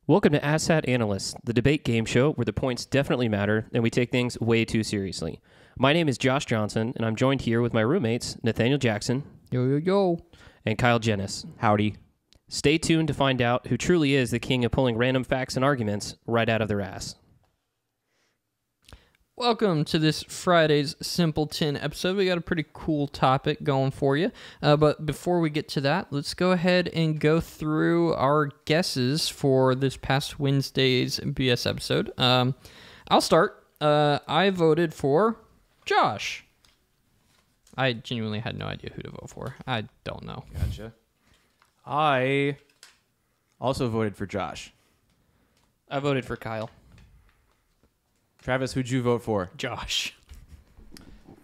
Welcome to ASSAT Analysts, the debate game show where the points definitely matter and we take things way too seriously. My name is Josh Johnson, and I'm joined here with my roommates, Nathaniel Jackson. Yo, yo, yo. And Kyle Jennis. Howdy. Stay tuned to find out who truly is the king of pulling random facts and arguments right out of their ass. Welcome to this Friday's Simpleton episode. We got a pretty cool topic going for you. But before we get to that, let's go ahead and go through our guesses for this past Wednesday's BS episode. I'll start. I voted for Josh. I genuinely had no idea who to vote for. I don't know. Gotcha. I also voted for Josh. I voted for Kyle. Travis, who'd you vote for? Josh. All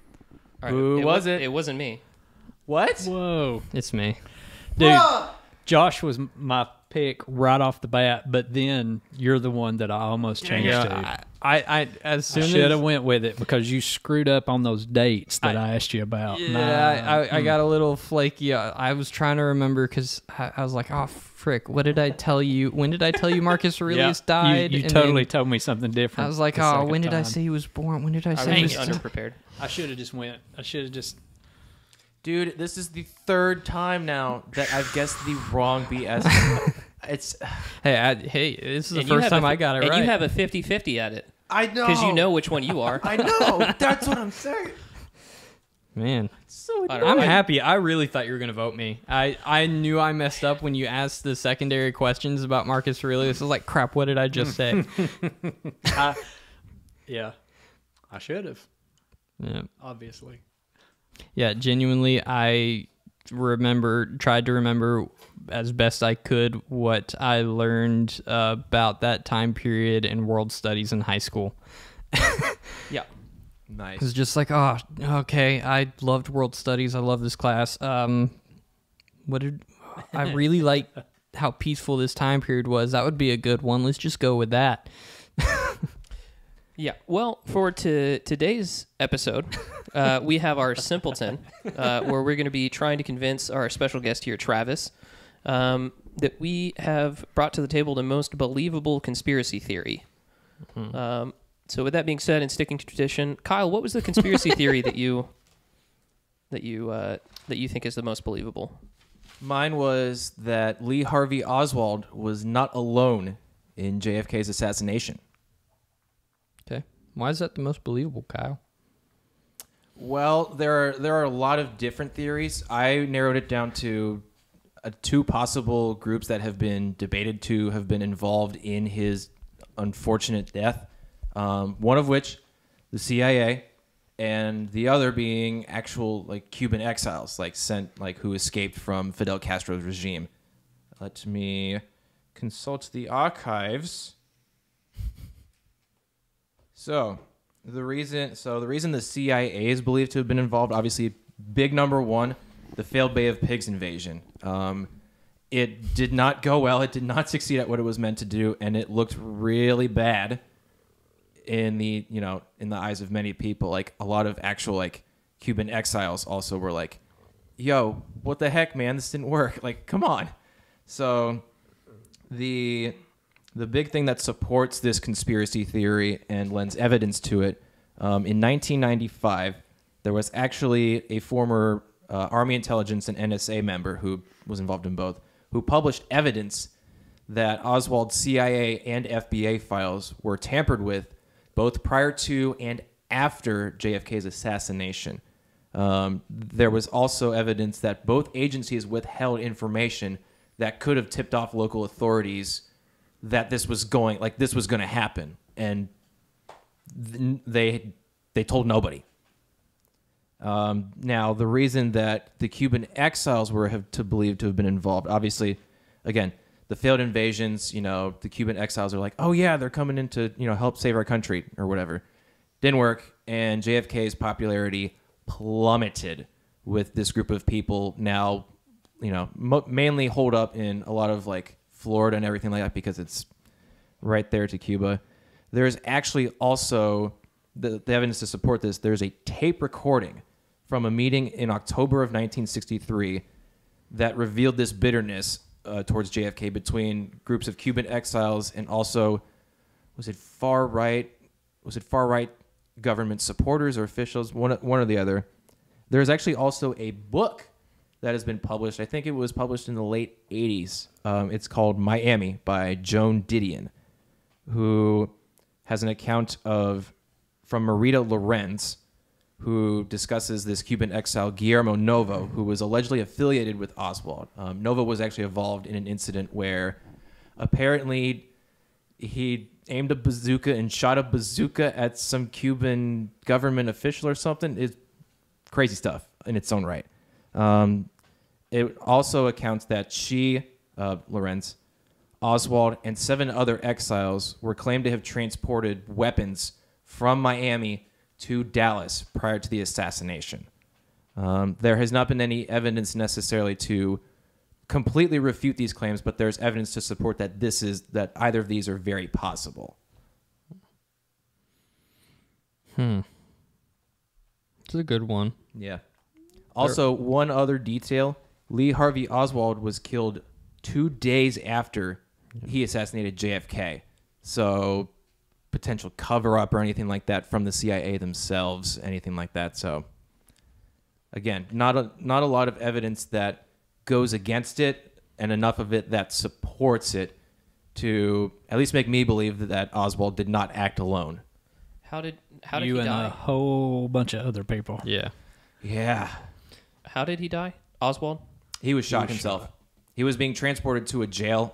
right, Who was it? It wasn't me. What? Whoa. It's me. Dude, Josh was my pick right off the bat, but then you're the one that I almost changed to. I as I soon as should have went with it because you screwed up on those dates that I asked you about. Yeah, I got a little flaky. I was trying to remember because I was like, oh, frick, what did I tell you? When did I tell you Marcus Aurelius died? You And totally then told me something different. I was like, the oh, second when did I time. say he was born? When did I I say he was was underprepared. I should have just went. I should have just. Dude, this is the third time now that I've guessed the wrong BS. It's. Hey, this is the And you first have time a- I got it and right. you have a 50-50 at it. I know. Because you know which one you are. I know. That's what I'm saying. Man, So I don't I'm know. happy. I really thought you were going to vote me. I knew I messed up when you asked the secondary questions about Marcus Aurelius. I was like, crap, what did I just say? Yeah, I should have. Yeah. Obviously. Yeah, genuinely, I tried to remember as best I could what I learned about that time period in world studies in high school. Yeah. It was Nice. just like, oh, okay, I loved world studies. I love this class. I really like how peaceful this time period was. That would be a good one. Let's just go with that. Yeah. Well, for today's episode, we have our Simpleton, where we're going to be trying to convince our special guest here, Travis, that we have brought to the table the most believable conspiracy theory. So with that being said, and sticking to tradition, Kyle, what was the conspiracy theory that you think is the most believable? Mine was that Lee Harvey Oswald was not alone in JFK's assassination. Okay. Why is that the most believable, Kyle? Well, there are a lot of different theories. I narrowed it down to two possible groups that have been debated to have been involved in his unfortunate death. One of which, the CIA, and the other being actual Cuban exiles, who escaped from Fidel Castro's regime. Let me consult the archives. So the reason the CIA is believed to have been involved, obviously, big number one, the failed Bay of Pigs invasion. It did not go well. It did not succeed at what it was meant to do, and it looked really bad in the eyes of many people. Like a lot of actual Cuban exiles also were like, "Yo, what the heck, man? This didn't work. Like, come on." So the big thing that supports this conspiracy theory and lends evidence to it, in 1995, there was actually a former Army intelligence and NSA member who was involved in both, who published evidence that Oswald's CIA and FBA files were tampered with both prior to and after JFK's assassination. There was also evidence that both agencies withheld information that could have tipped off local authorities that this was going to happen, and they told nobody. Now, the reason that the Cuban exiles were believed to have been involved, obviously, again, the failed invasions, the Cuban exiles are like, oh yeah, they're coming in to, help save our country or whatever. Didn't work, and JFK's popularity plummeted with this group of people now, mainly holed up in a lot of Florida and everything like that because it's right there to Cuba. There's actually also the evidence to support this. There's a tape recording from a meeting in October of 1963 that revealed this bitterness towards JFK between groups of Cuban exiles and also, was it far right government supporters or officials? One or the other. There's actually also a book that has been published. I think it was published in the late 80s. It's called Miami by Joan Didion, who has an account from Marita Lorenz, who discusses this Cuban exile, Guillermo Novo, who was allegedly affiliated with Oswald. Novo was actually involved in an incident where apparently he aimed a bazooka and shot a bazooka at some Cuban government official or something. It's crazy stuff in its own right. It also accounts that she, Lorenz, Oswald, and 7 other exiles were claimed to have transported weapons from Miami to Dallas prior to the assassination. There has not been any evidence necessarily to completely refute these claims, but there's evidence to support that either of these are very possible. It's a good one. Yeah. Also, one other detail, Lee Harvey Oswald was killed 2 days after he assassinated JFK. So potential cover-up or anything like that from the CIA themselves, anything like that. So again, not a lot of evidence that goes against it, and enough of it that supports it to at least make me believe that Oswald did not act alone. How did You he and die? a whole bunch of other people. Yeah. Yeah. How did he die? Oswald? He was shot himself. He was being transported to a jail,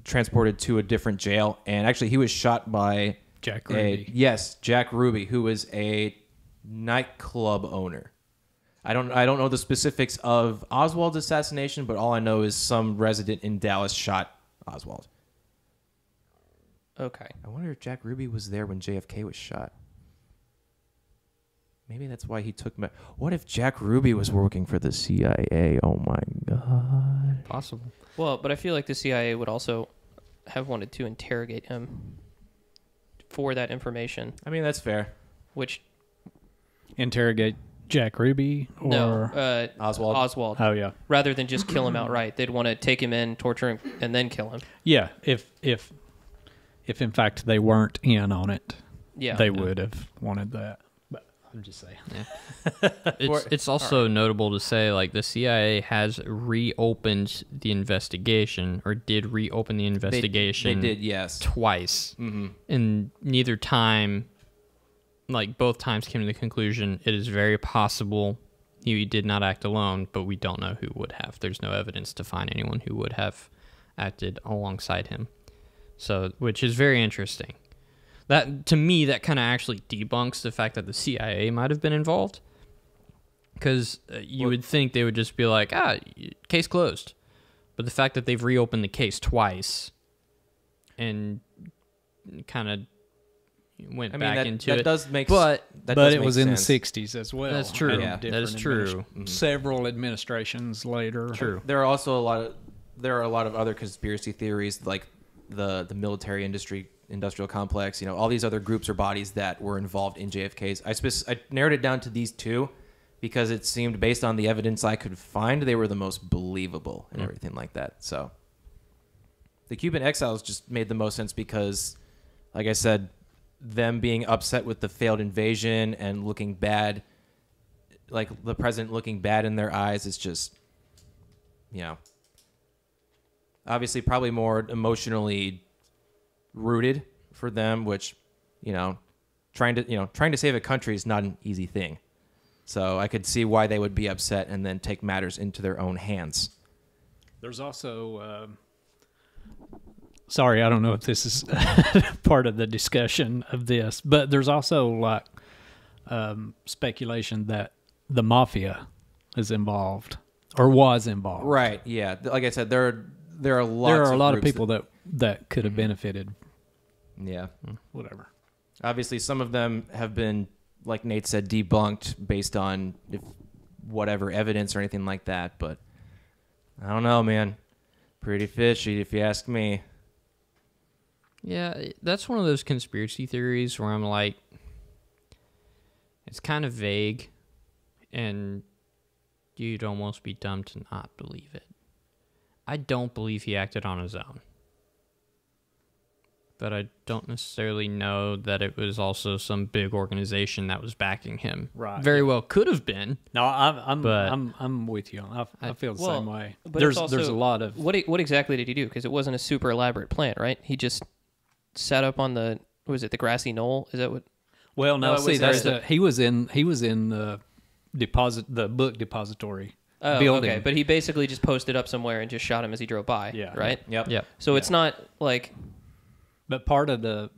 transported to a different jail, and actually he was shot by Jack Ruby. Jack Ruby, who was a nightclub owner. I don't know the specifics of Oswald's assassination, but all I know is some resident in Dallas shot Oswald. Okay. I wonder if Jack Ruby was there when JFK was shot. Maybe that's why he took... What if Jack Ruby was working for the CIA? Oh, my God. Possible. Well, but I feel like the CIA would also have wanted to interrogate him for that information, I mean, that's fair. which... Interrogate Jack Ruby or No, Oswald? Oswald. oh yeah, Rather than just kill him outright. They'd want to take him in, torture him, and then kill him. yeah. If in fact they weren't in on it, Yeah. they would have wanted that. But I'm just saying. It's also notable to say, like, the CIA has reopened the investigation, or did reopen the investigation. They did, yes. Twice. Mm-hmm. And neither time, like, both times came to the conclusion it is very possible he did not act alone, but we don't know who would have. There's no evidence to find anyone who would have acted alongside him. So, which is very interesting. That, to me, that kind of actually debunks the fact that the CIA might have been involved. Because you would think they would just be like, case closed. But the fact that they've reopened the case twice and kind of went back into that it. does make but that But does it make was in the sense. 60s as well. That's true. and Yeah. That is different true. Several administrations later. True. There are also a lot of other conspiracy theories, like the military industrial complex. You know, all these other groups or bodies that were involved in JFK's. I narrowed it down to these two because it seemed, based on the evidence I could find, they were the most believable and everything like that. So the Cuban exiles just made the most sense because, like I said, them being upset with the failed invasion and looking bad, like the president looking bad in their eyes, is just, obviously probably more emotionally rooted for them, which, trying to save a country is not an easy thing. So I could see why they would be upset and then take matters into their own hands. There's also, sorry, I don't know if this is part of the discussion of this, but there's also like speculation that the mafia is involved or was involved. Right. Yeah. Like I said, there are lots. There are a lot of groups people that could have benefited. Yeah. Whatever. Obviously, some of them have been, like Nate said, debunked based on whatever evidence or anything like that. But I don't know, man. Pretty fishy, if you ask me. Yeah, that's one of those conspiracy theories where I'm like, it's kind of vague, and you'd almost be dumb to not believe it. I don't believe he acted on his own. But I don't necessarily know that it was also some big organization that was backing him. Right. Very well could have been. No, But- I'm with you. I feel the same way. But There's it's also, a lot of what exactly did he do? Because it wasn't a super elaborate plan, right? He just sat up on the the grassy knoll? Is that what? well, no, No, it see was- that's there- he was in the book depository Oh, building. okay. But he basically just posted up somewhere and just shot him as he drove by. Yeah. Right. Yep. Yeah. So it's not like But part of the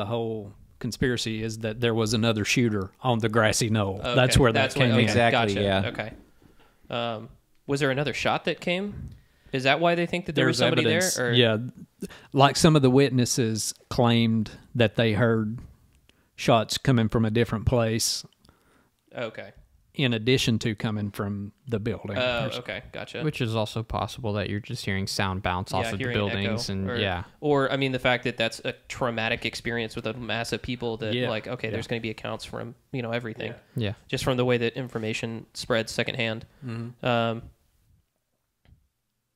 whole conspiracy is that there was another shooter on the grassy knoll. okay, That's where that came okay, in. Exactly, Gotcha. yeah. Okay. Was there another shot that came? Is that why they think that there was There's somebody evidence, there? Or? yeah, like some of the witnesses claimed that they heard shots coming from a different place, Okay. in addition to coming from the building. Oh, okay. Gotcha. Which is also possible that you're just hearing sound bounce off of the hearing an buildings. echo, And or, yeah. Or, I mean, the fact that that's a traumatic experience with a mass of people that, Yeah. like, okay, there's going to be accounts from, everything. Yeah. Just from the way that information spreads secondhand.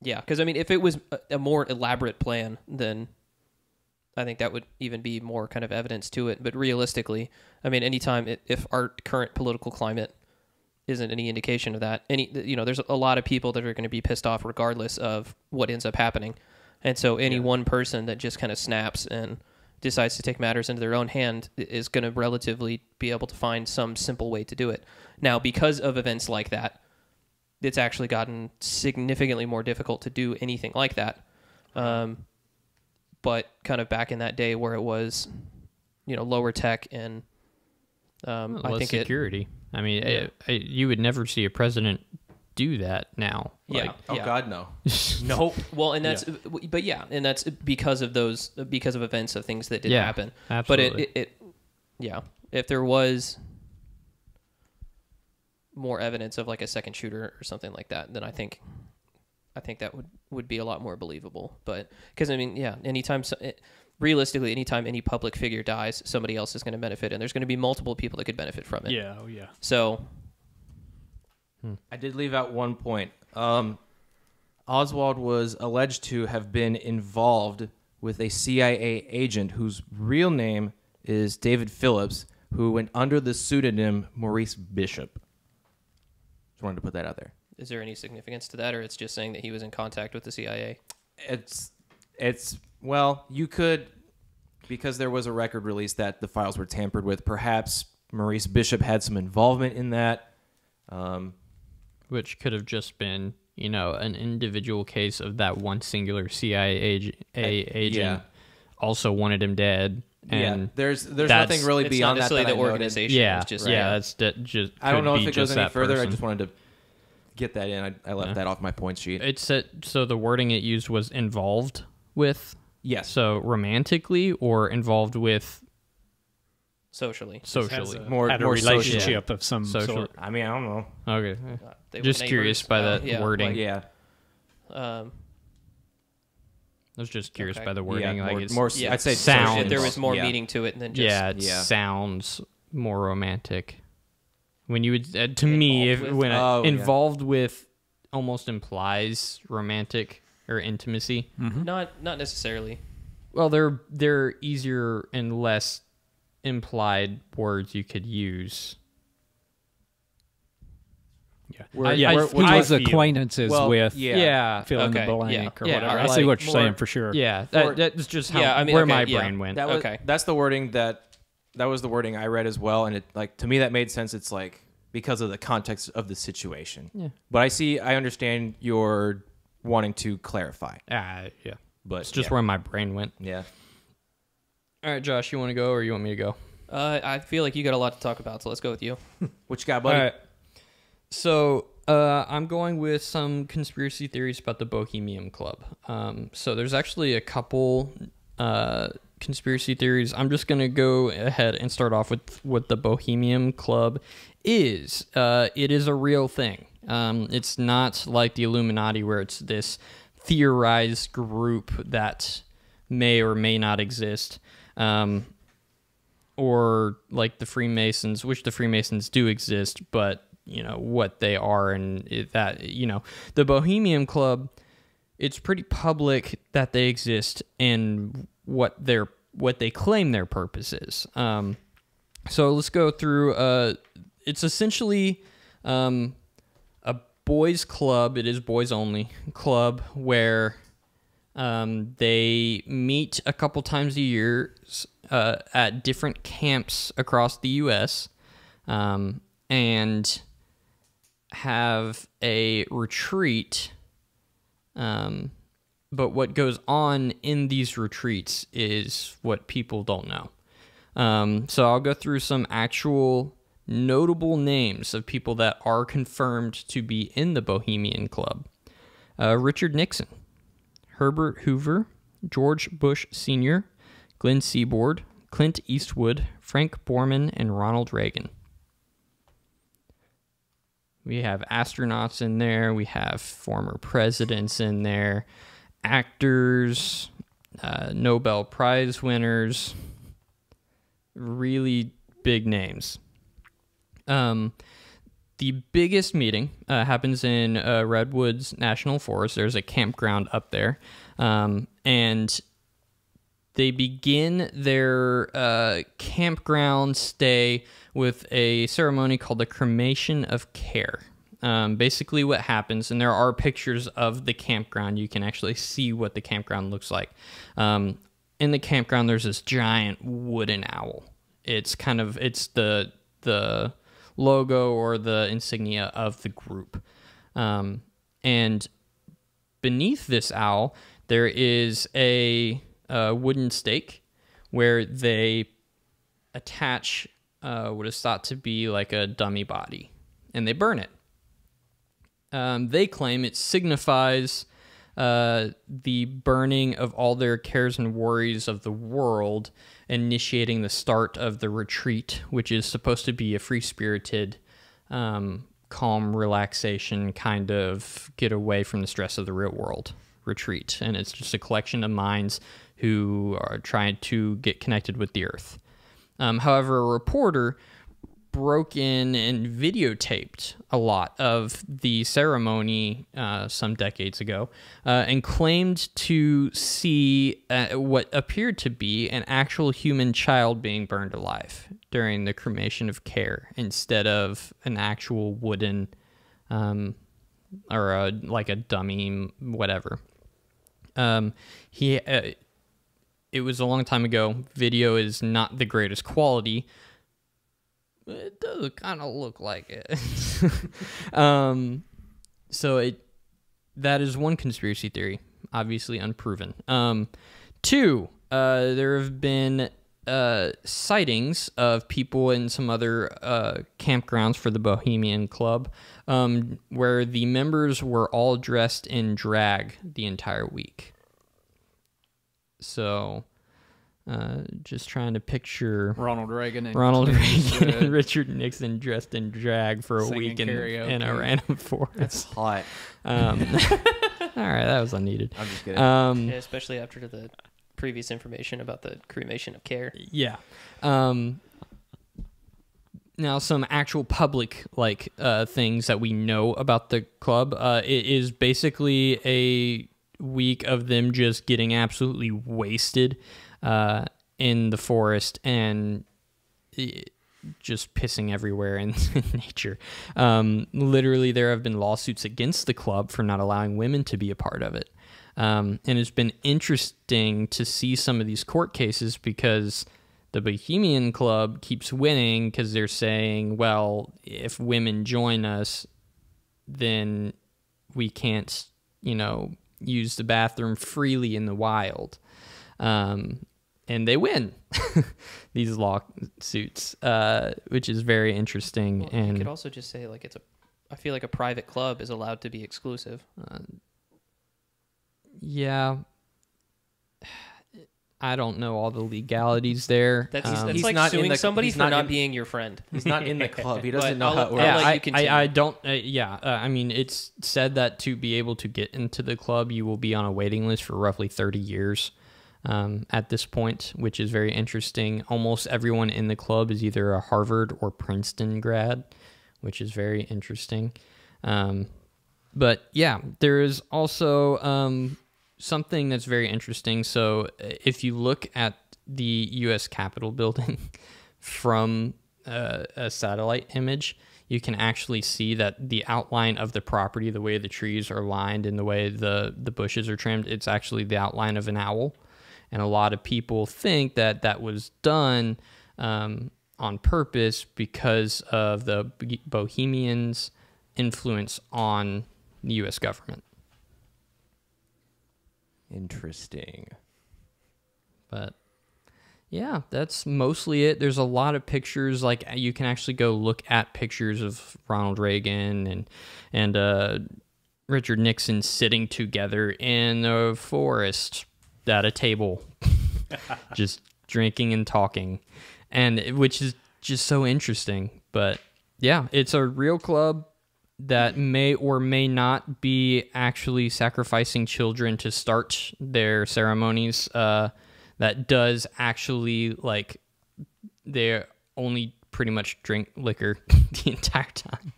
Yeah, because, I mean, if it was a more elaborate plan, then I think that would even be more kind of evidence to it. But realistically, I mean, anytime, if our current political climate isn't any indication of that, there's a lot of people that are going to be pissed off regardless of what ends up happening. And so any one person that just kind of snaps and decides to take matters into their own hand is going to relatively be able to find some simple way to do it. Now, because of events like that, it's actually gotten significantly more difficult to do anything like that. But kind of back in that day where it was, lower tech and I think security. I mean, you would never see a president do that now. Yeah. Oh God, no. Nope. Well, and that's, but yeah, and that's because of events of things that did Yeah, happen. absolutely. But if there was more evidence of like a second shooter or something like that, then I think that would be a lot more believable. But because I mean, yeah, realistically, anytime any public figure dies, somebody else is going to benefit, and there's going to be multiple people that could benefit from it. Yeah, oh yeah. So I did leave out one point. Oswald was alleged to have been involved with a CIA agent whose real name is David Phillips, who went under the pseudonym Maurice Bishop. Just wanted to put that out there. is there any significance to that, or it's just saying that he was in contact with the CIA? Well, you could, because there was a record release that the files were tampered with, perhaps Maurice Bishop had some involvement in that. Which could have just been, an individual case of that one singular CIA agent also wanted him dead. And there's that's- nothing really It's beyond not that necessarily that the I noted. organization. yeah, It's just that's just. I don't know could if be it goes just any that further. I person. just wanted to get that in. I left that off my point sheet. It said so. The wording it used was involved with. Yes. So romantically or involved with socially. socially. Had a more relationship of some Social. sort. I mean, I don't know. Okay. They were Just curious neighbors. by that Yeah, wording. like, Yeah. I was just curious Okay. by the wording. Yeah, like more, it's, more, Yeah. I'd say Sounds. If there was more yeah. meaning to it than just yeah, it Yeah. sounds more romantic. When you would, to me, Involved with? when Oh, yeah. involved with almost implies romantic or intimacy. not necessarily. Well, they're easier and less implied words you could use. Yeah, Where- yeah. I- He I was feel- acquaintances Well, with yeah. fill in the Okay, blank yeah. or Yeah, whatever. or I see like what you're more- saying for sure. Yeah, For- that's just how Yeah, I mean, where okay, my yeah. brain went. That was, Okay. That's the wording that was the wording I read as well, and it to me that made sense. It's like because of the context of the situation. Yeah. But I understand your wanting to clarify. Yeah, But it's just yeah. where my brain went. Yeah. All right, Josh, you want to go or you want me to go? I feel like you got a lot to talk about, so let's go with you. What you got, buddy? All right. So I'm going with some conspiracy theories about the Bohemian Club. So there's actually a couple conspiracy theories. I'm just going to go ahead and start off with what the Bohemian Club is. It is a real thing. It's not like the Illuminati where it's this theorized group that may or may not exist. Or like the Freemasons, which the Freemasons do exist, but what they are and the Bohemian Club it's pretty public that they exist and what they claim their purpose is. So let's go through. It's essentially a boys' club. It is boys only club where they meet a couple times a year at different camps across the U.S. And have a retreat. But what goes on in these retreats is what people don't know. So I'll go through some actual notable names of people that are confirmed to be in the Bohemian Club. Richard Nixon, Herbert Hoover, George Bush Sr., Glenn Seaborg, Clint Eastwood, Frank Borman, and Ronald Reagan. We have astronauts in there. We have former presidents in there, actors, Nobel Prize winners, really big names. The biggest meeting happens in Redwoods National Forest. There's a campground up there. And they begin their campground stay with a ceremony called the cremation of care. Basically what happens, and there are pictures of the campground, you can actually see what the campground looks like. In the campground, there's this giant wooden owl. It's the logo or the insignia of the group. And beneath this owl, there is a wooden stake where they attach what is thought to be like a dummy body, and they burn it. They claim it signifies the burning of all their cares and worries of the world, initiating the start of the retreat, which is supposed to be a free-spirited, calm relaxation, kind of get away from the stress of the real world retreat. And it's just a collection of minds who are trying to get connected with the earth. However, a reporter broke in and videotaped a lot of the ceremony some decades ago and claimed to see what appeared to be an actual human child being burned alive during the cremation of care instead of an actual wooden or like a dummy, whatever. It was a long time ago. Video is not the greatest quality. It does kind of look like it. That is one conspiracy theory, obviously unproven. Two, there have been sightings of people in some other campgrounds for the Bohemian Club where the members were all dressed in drag the entire week. So... just trying to picture Ronald Reagan and Richard Nixon dressed in drag for a week in a random forest. That's hot. All right, that was unneeded. I'm just kidding. Yeah, especially after the previous information about the cremation of care. Yeah. Now, some actual public things that we know about the club. It is basically a week of them just getting absolutely wasted in the forest and just pissing everywhere in nature. Literally, there have been lawsuits against the club for not allowing women to be a part of it. And it's been interesting to see some of these court cases because the Bohemian Club keeps winning because they're saying, well, if women join us, then we can't, use the bathroom freely in the wild. And they win these lawsuits, which is very interesting. Well, and you could also just say I feel like a private club is allowed to be exclusive. Yeah. I don't know all the legalities there. That's He's like not suing in the- somebody he's for not not in- being your friend. He's not in the club. He doesn't But know how it I'll works. let you continue. I don't. I mean, it's said that to be able to get into the club, you will be on a waiting list for roughly 30 years at this point, which is very interesting. Almost everyone in the club is either a Harvard or Princeton grad, which is very interesting. But yeah, there is also something that's very interesting. So if you look at the U.S. Capitol building from a satellite image, you can actually see that the outline of the property, the way the trees are lined and the way the bushes are trimmed, it's actually the outline of an owl. And a lot of people think that that was done on purpose because of the Bohemians' influence on the U.S. government. Interesting. But yeah, that's mostly it. There's a lot of pictures. Like you can actually go look at pictures of Ronald Reagan and Richard Nixon sitting together in a forest at a table, just drinking and talking, and which is just so interesting. But yeah, it's a real club that may or may not be actually sacrificing children to start their ceremonies. That does actually, like, they only pretty much drink liquor the entire time.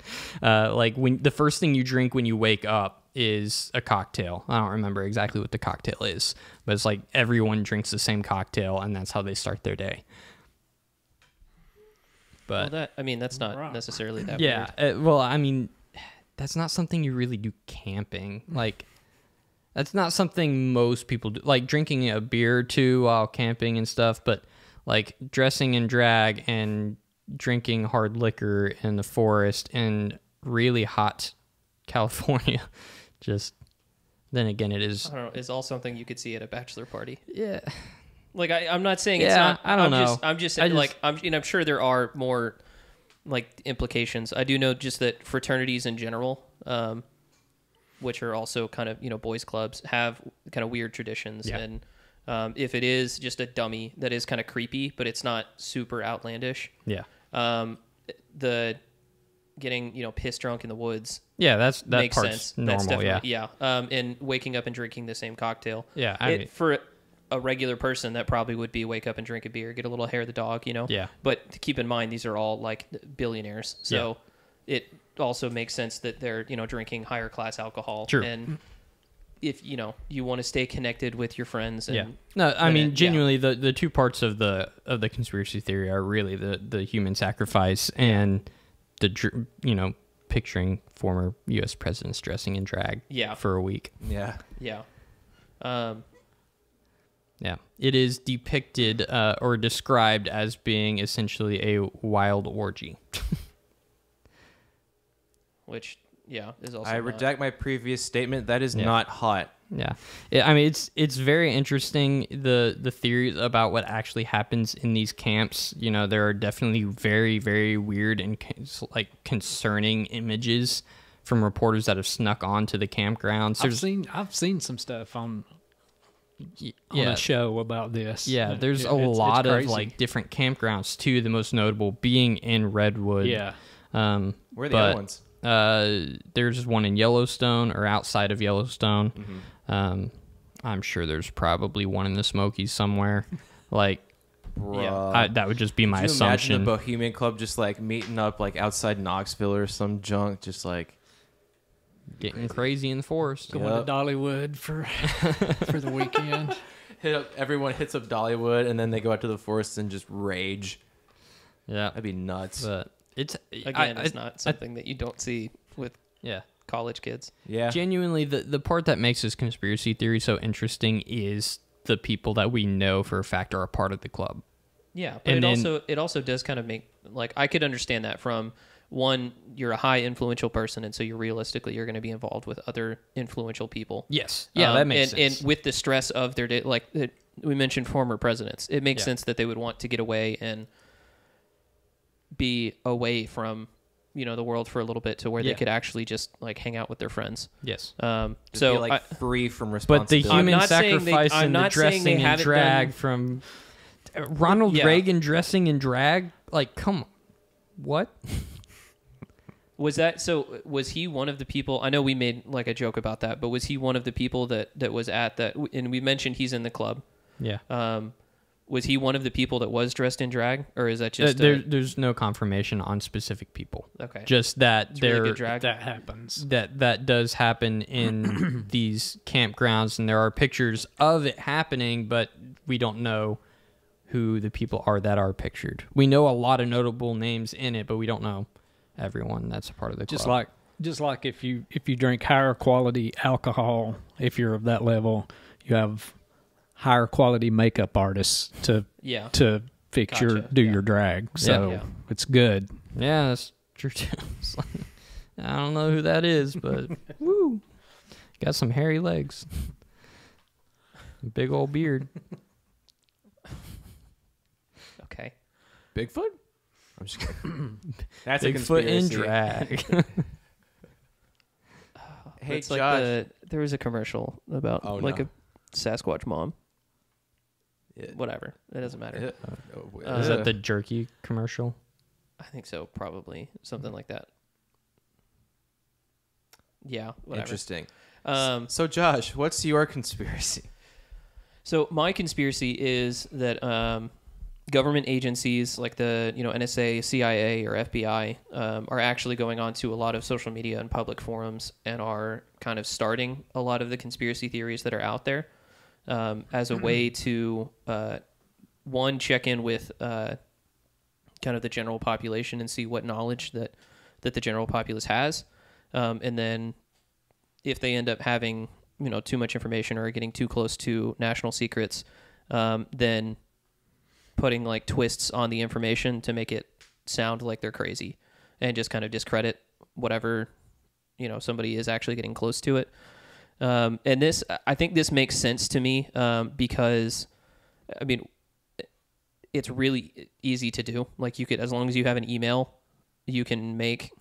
Like, when the first thing you drink when you wake up is a cocktail. I don't remember exactly what the cocktail is, but it's like everyone drinks the same cocktail, and that's how they start their day. But that's not necessarily that yeah, weird. Well, I mean, that's not something you really do camping. Like, that's not something most people do. Like, drinking a beer or two while camping and stuff, but, like, dressing in drag and drinking hard liquor in the forest in really hot California, just, then again, it is... I don't know. It's all something you could see at a bachelor party. Yeah. Like, I'm not saying it's not... I don't know. I'm just saying, like, I'm sure there are more, like, implications. I do know just that fraternities in general... which are also kind of, boys clubs, have kind of weird traditions. Yeah. And if it is just a dummy that is kind of creepy, but it's not super outlandish. Yeah. The getting, pissed drunk in the woods. Yeah, that makes part's sense. normal, That's definitely, yeah. And waking up and drinking the same cocktail. Yeah. I mean, for a regular person, that probably would be wake up and drink a beer, get a little hair of the dog, Yeah. But to keep in mind, these are all like billionaires. So it also makes sense that they're drinking higher class alcohol. True. And if you want to stay connected with your friends and no, I mean, genuinely, the two parts of the conspiracy theory are really the human sacrifice and the picturing former U.S. presidents dressing in drag for a week. Yeah. It is depicted or described as being essentially a wild orgy. Which is also I redact my previous statement. That is not hot. Yeah, I mean, it's very interesting, the theories about what actually happens in these camps. There are definitely very, very weird and concerning images from reporters that have snuck onto the campgrounds. I've seen some stuff on a show about this. Yeah, there's a lot of different campgrounds too. The most notable being in Redwood. Yeah. Where are the other ones? There's one in Yellowstone or outside of Yellowstone. Mm-hmm. I'm sure there's probably one in the Smokies somewhere. That would just be my assumption. Imagine the Bohemian Club just meeting up outside Knoxville or some junk, just getting crazy in the forest. Going to Dollywood for the weekend. Everyone hits up Dollywood and then they go out to the forest and just rage. Yeah, that'd be nuts. But it's not something that you don't see with college kids. Yeah, genuinely, the part that makes this conspiracy theory so interesting is the people that we know for a fact are a part of the club. Yeah, but it also does kind of make I could understand that from one, you're a high influential person, and so you're going to be involved with other influential people. Yes, that makes sense. And with the stress of their day, we mentioned former presidents, it makes sense that they would want to get away and be away from the world for a little bit to where they could actually just hang out with their friends. Yes. So be, free from responsibility. But the human sacrifice and the dressing in drag from Ronald Reagan dressing in drag, come on, what? Was he one of the people? I know we made a joke about that, but was he one of the people that was at that? And we mentioned he's in the club. Yeah. Was he one of the people that was dressed in drag, or is that just there's no confirmation on specific people. Okay. Just that It's really there good drag. That happens. that does happen in these campgrounds, and there are pictures of it happening, but we don't know who the people are that are pictured. We know a lot of notable names in it, but we don't know everyone that's a part of the club. Just like if you drink higher quality alcohol, if you're of that level, you have higher quality makeup artists to fix Gotcha. your drag. So Yeah. it's good. Yeah, that's true too. It's like, I don't know who that is, but woo, got some hairy legs, big old beard. Okay. Bigfoot? I'm just kidding. That's a Bigfoot in conspiracy. drag. Hey, It's Josh. like there was a commercial about Oh, like no. a Sasquatch mom. Yeah. Whatever. It doesn't matter. Is that the jerky commercial? I think so, probably. Something like that. Yeah, whatever. Interesting. So Josh, what's your conspiracy? my conspiracy is that government agencies like the NSA, CIA, or FBI are actually going on to a lot of social media and public forums and are kind of starting a lot of the conspiracy theories that are out there as a way to one, check in with kind of the general population and see what knowledge that the general populace has, and then if they end up having too much information or getting too close to national secrets, then putting like twists on the information to make it sound like they're crazy and just kind of discredit whatever somebody is actually getting close to it. And I think this makes sense to me because I mean it's really easy to do. Like you could, as long as you have an email, you can make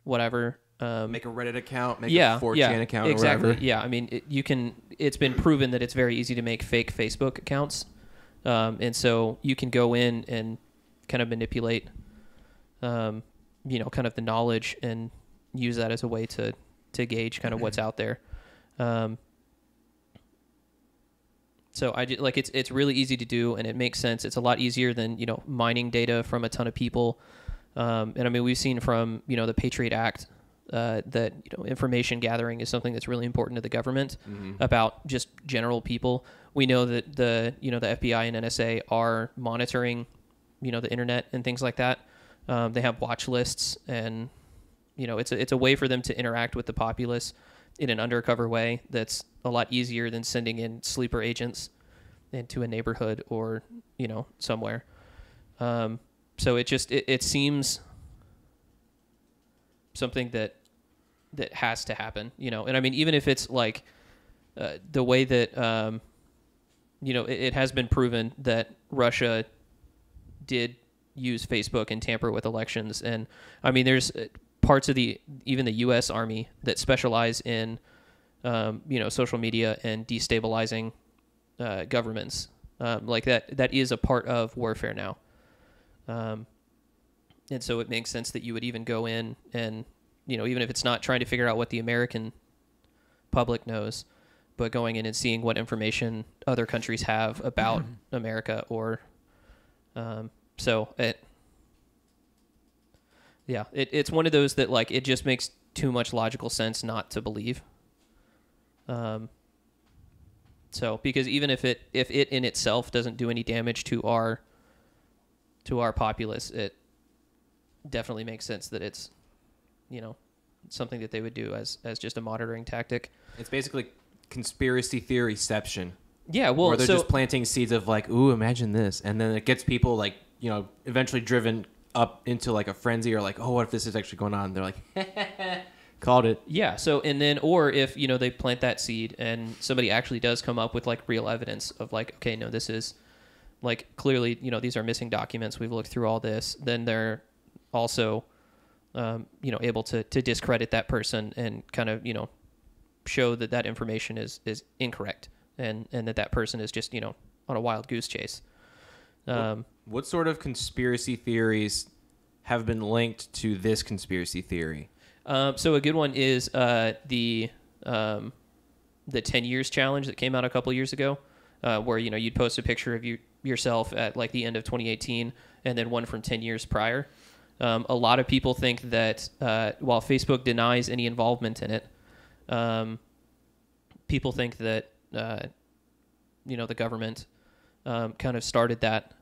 whatever. Make a Reddit account, make a 4chan account, exactly. or whatever. Yeah, I mean, it's been proven that it's very easy to make fake Facebook accounts, and so you can go in and kind of manipulate, kind of the knowledge and use that as a way to gauge kind of what's out there. So it's really easy to do, and it makes sense. It's a lot easier than mining data from a ton of people, and I mean we've seen from the Patriot Act. That information gathering is something that's really important to the government about just general people. We know that the FBI and NSA are monitoring the internet and things like that. They have watch lists, and it's a way for them to interact with the populace in an undercover way that's a lot easier than sending in sleeper agents into a neighborhood or somewhere. So it seems something that has to happen, and I mean, even if it's like the way that, it has been proven that Russia did use Facebook and tamper with elections. And I mean, there's parts of even the U.S. Army that specialize in, social media and destabilizing governments. Like that is a part of warfare now. And so it makes sense that you would even go in and, even if it's not trying to figure out what the American public knows, but going in and seeing what information other countries have about America or, it's one of those that like, it just makes too much logical sense not to believe. Because even if it in itself doesn't do any damage to our populace, it definitely makes sense that it's, something that they would do as just a monitoring tactic. It's basically conspiracy theoryception. Yeah, well, where they're just planting seeds of like, ooh, imagine this, and then it gets people like, eventually driven up into like a frenzy or like, oh, what if this is actually going on? And they're like, called it. Yeah. So, and then, or if, they plant that seed and somebody actually does come up with like real evidence of like, okay, no, this is like clearly, these are missing documents. We've looked through all this. Then they're also, able to discredit that person and kind of, show that information is incorrect and that person is just, on a wild goose chase. What sort of conspiracy theories have been linked to this conspiracy theory? So a good one is the 10 years challenge that came out a couple years ago, where you'd post a picture of yourself at like the end of 2018 and then one from 10 years prior. A lot of people think that while Facebook denies any involvement in it, people think that the government kind of started that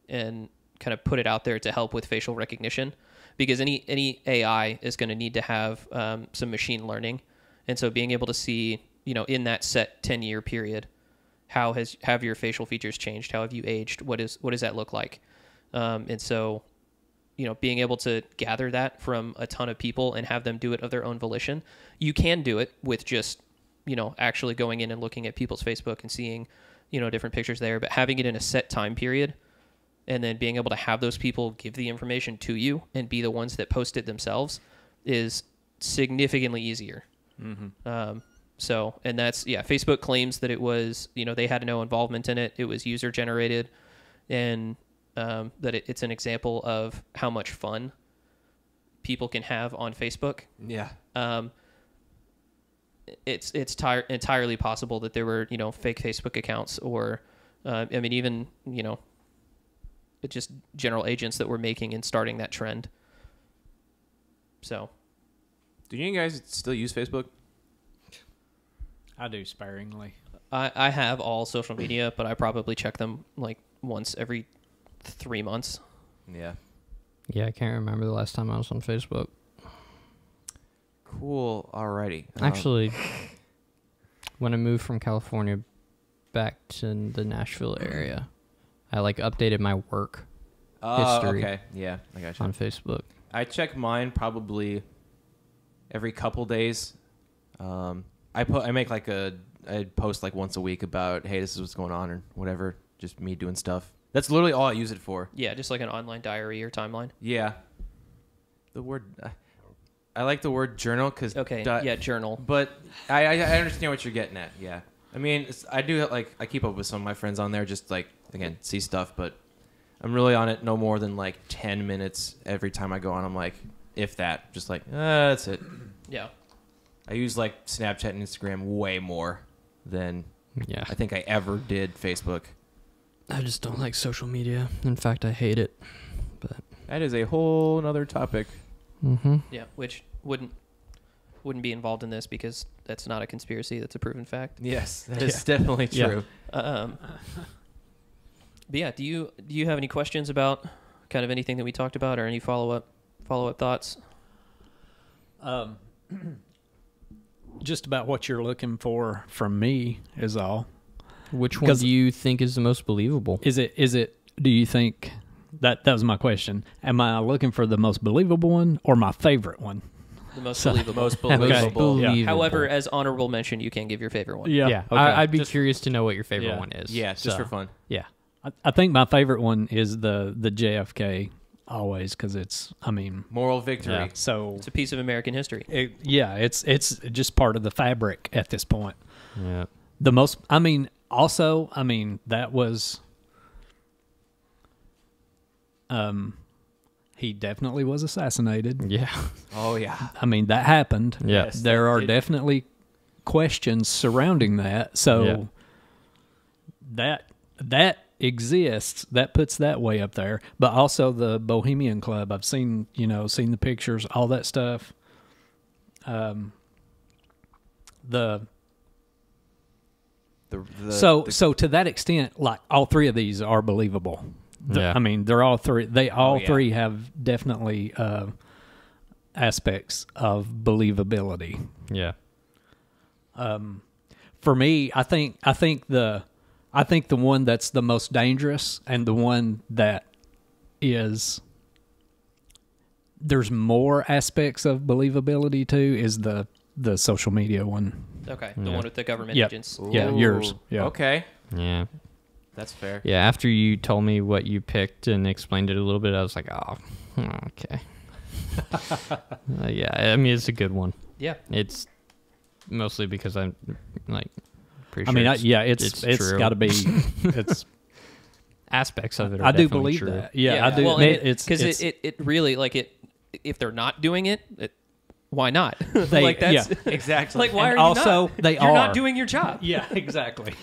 and kind of put it out there to help with facial recognition, because any AI is going to need to have some machine learning, and so being able to see in that set 10-year period, have your facial features changed, how have you aged, what does that look like, and so being able to gather that from a ton of people and have them do it of their own volition. You can do it with just actually going in and looking at people's Facebook and seeing different pictures there, but having it in a set time period and then being able to have those people give the information to you and be the ones that post it themselves is significantly easier. Mm-hmm. And that's, Facebook claims that it was, they had no involvement in it. It was user generated, and that it's an example of how much fun people can have on Facebook. Yeah. It's entirely possible that there were, fake Facebook accounts or, even, just general agents that were making and starting that trend. So. Do you guys still use Facebook? I do sparingly. I have all social media, but I probably check them like once every 3 months. Yeah. Yeah, I can't remember the last time I was on Facebook. Cool. Alrighty. Actually, when I moved from California back to the Nashville area, I updated my work history. Okay. Yeah, I got you. On Facebook. I check mine probably every couple days. I post like once a week about, hey, this is what's going on or whatever. Just me doing stuff. That's literally all I use it for. Yeah, just like an online diary or timeline. Yeah. The word, I like the word journal because. Okay. Journal. But I understand what you're getting at. Yeah. I mean, I do I keep up with some of my friends on there, just again, see stuff, but I'm really on it no more than 10 minutes every time I go on. I'm if that, just that's it. Yeah. I use Snapchat and Instagram way more than I think I ever did Facebook. I just don't like social media. In fact, I hate it. But that is a whole nother topic. Mm-hmm. Yeah, which wouldn't be involved in this because that's not a conspiracy. That's a proven fact. Yes, that is definitely true. Yeah. But yeah, do you have any questions about kind of anything that we talked about, or any follow up thoughts? Just about what you're looking for from me is all. Which one do you think is the most believable? Is it? Do you think that was my question? Am I looking for the most believable one or my favorite one? The most believable. Most believable. Yeah. However, as honorable mention, you can give your favorite one. Yeah. Okay. I'd be curious to know what your favorite one is. Yeah, just for fun. Yeah. I think my favorite one is the JFK always, because it's, moral victory. Yeah, so it's a piece of American history. It's just part of the fabric at this point. Yeah. The most, also, that was, he definitely was assassinated. Yeah. Oh yeah. That happened. Yeah. Yes, There are definitely questions surrounding that. So that exists. That puts that way up there. But also the Bohemian Club. I've seen the pictures, all that stuff. So to that extent, all three of these are believable. They're all three. They all three have definitely aspects of believability. Yeah. For me, I think the one that's the most dangerous and the one that is there's more aspects of believability to is the social media one. Okay, the one with the government agents. Ooh. Yeah, yours. Yeah. Okay. Yeah. That's fair. Yeah, after you told me what you picked and explained it a little bit, I was like, oh, okay. Yeah, it's a good one. Yeah. It's mostly because I'm pretty sure it's got to be. It's aspects of it are I do definitely believe true. that. Yeah, I do. Well, It's because it really if they're not doing it, why not? They- like that's yeah. Exactly. like why And are you also, not? they You're are. not doing your job. Yeah, exactly.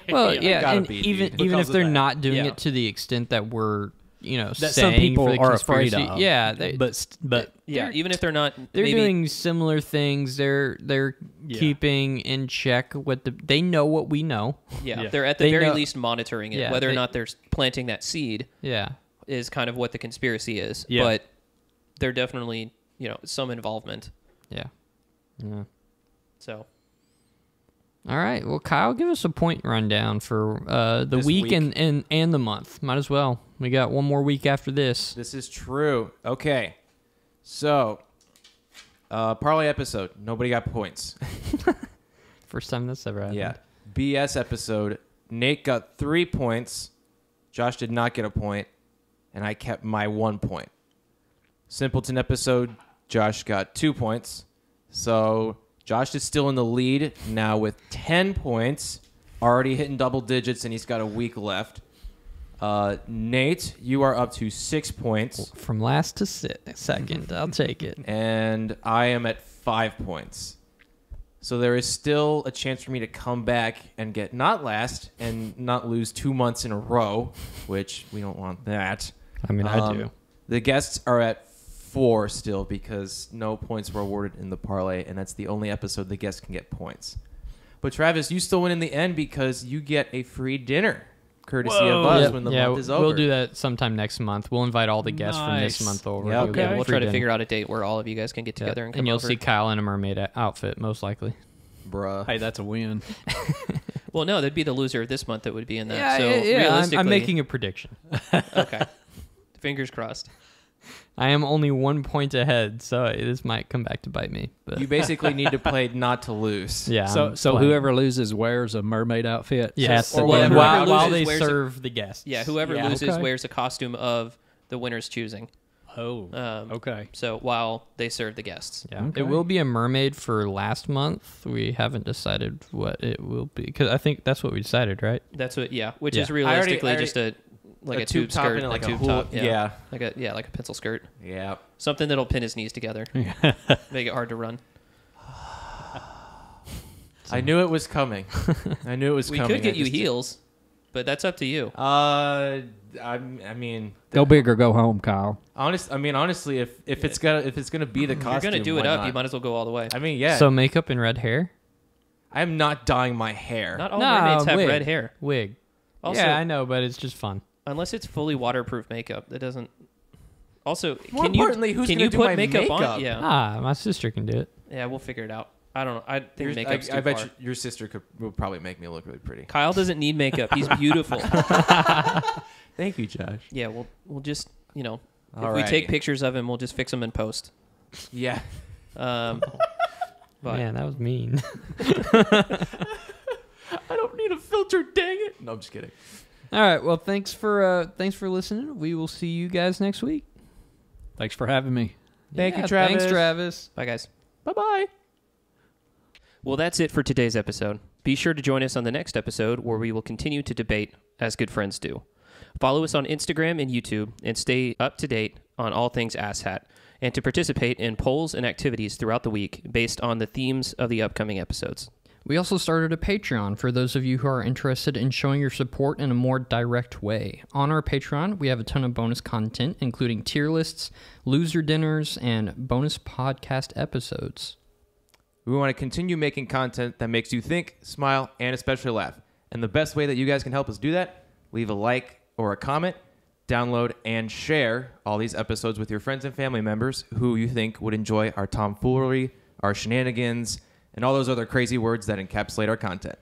Well, yeah, gotta and be, even dude. even Because if they're of that. not doing Yeah. it to the extent that we're That saying some people for the are afraid conspiracy, of. yeah, but Yeah, even if they're not, they're maybe, doing similar things. They're Yeah. keeping in check what they know what we know. Yeah, Yeah. they're at the They very know- least monitoring it. Yeah, Whether or they- not they're planting that seed Yeah, is kind of what the conspiracy is. Yeah. But they're definitely, some involvement. yeah. So All right. Well, Kyle, give us a point rundown for the This week, week. and the month. Might as well. We got one more week after this. This is true. Okay. So, parlay episode. Nobody got points. First time that's ever happened. Yeah. BS episode. Nate got 3 points. Josh did not get a point. And I kept my 1 point. Simpleton episode. Josh got 2 points. So, Josh is still in the lead now with 10 points. Already hitting double digits, and he's got a week left. Nate, you are up to 6 points. From last to second, I'll take it. And I am at 5 points. So there is still a chance for me to come back and get not last and not lose 2 months in a row, which we don't want that. I mean, I do. The guests are at 4 still because no points were awarded in the parlay, and that's the only episode the guests can get points. But Travis, you still win in the end because you get a free dinner, courtesy of us Yep. when the yeah, month is over. we'll do that sometime next month. We'll invite all the guests from this Nice. month over. Yeah, You'll okay. get a we'll free try to dinner. figure out a date where all of you guys can get together and come and you'll over. see Kyle in a mermaid outfit, most likely. Bruh. hey, that's a win. Well, no, that'd be the loser of this month that would be in that. Yeah, so yeah. realistically, I'm making a prediction. okay. Fingers crossed. I am only 1 point ahead, so this might come back to bite me. But You basically need to play not to lose. yeah. So I'm so playing. whoever loses wears a mermaid outfit. Yes, at the Or whatever. dinner. while, whoever while loses they wears a- serve the guests. Yeah, whoever Yeah, loses okay. wears a costume of the winner's choosing. Oh, okay. So while they serve the guests. Yeah, Okay. it will be a mermaid for last month. We haven't decided what it will be because I think that's what we decided, right? That's what, yeah, which Yeah. is realistically I already- just a a tube tube top skirt, and like a tube hula- top, yeah. like a pencil skirt, Yeah. something that'll pin his knees together, make it hard to run. I knew it was coming. I knew it was We coming. could get I you just- heels, but that's up to you. I mean, Go big or go home, Kyle. honestly, if it's gonna be the If costume, you're gonna do it why up, not? you might as well go all the way. I mean, yeah. So makeup and red hair, I'm not dyeing my hair. Not all No, mermaids have wig. red hair. wig. Also, Yeah, I know, but it's just fun. unless it's fully waterproof makeup, that doesn't. Also, More can you importantly, who's can gonna you do put my makeup on? makeup? Yeah, My sister can do it. yeah, we'll figure it out. I don't know. I think makeup's too I bet far. your sister will probably make me look really pretty. Kyle doesn't need makeup. He's beautiful. Thank you, Josh. Yeah, we'll just if Alrighty. we take pictures of him, we'll just fix them in post. Yeah. But Man, that was mean. I don't need a filter. Dang it. No, I'm just kidding. All right. Well, thanks for listening. We will see you guys next week. Thanks for having me. Thank you, Thanks, Travis. Travis. bye, guys. Bye bye. Well, that's it for today's episode. Be sure to join us on the next episode where we will continue to debate as good friends do. Follow us on Instagram and YouTube and stay up to date on all things asshat and to participate in polls and activities throughout the week based on the themes of the upcoming episodes. We also started a Patreon for those of you who are interested in showing your support in a more direct way. On our Patreon, we have a ton of bonus content, including tier lists, loser dinners, and bonus podcast episodes. We want to continue making content that makes you think, smile, and especially laugh. And the best way that you guys can help us do that, leave a like or a comment, download and share all these episodes with your friends and family members who you think would enjoy our tomfoolery, our shenanigans, and all those other crazy words that encapsulate our content.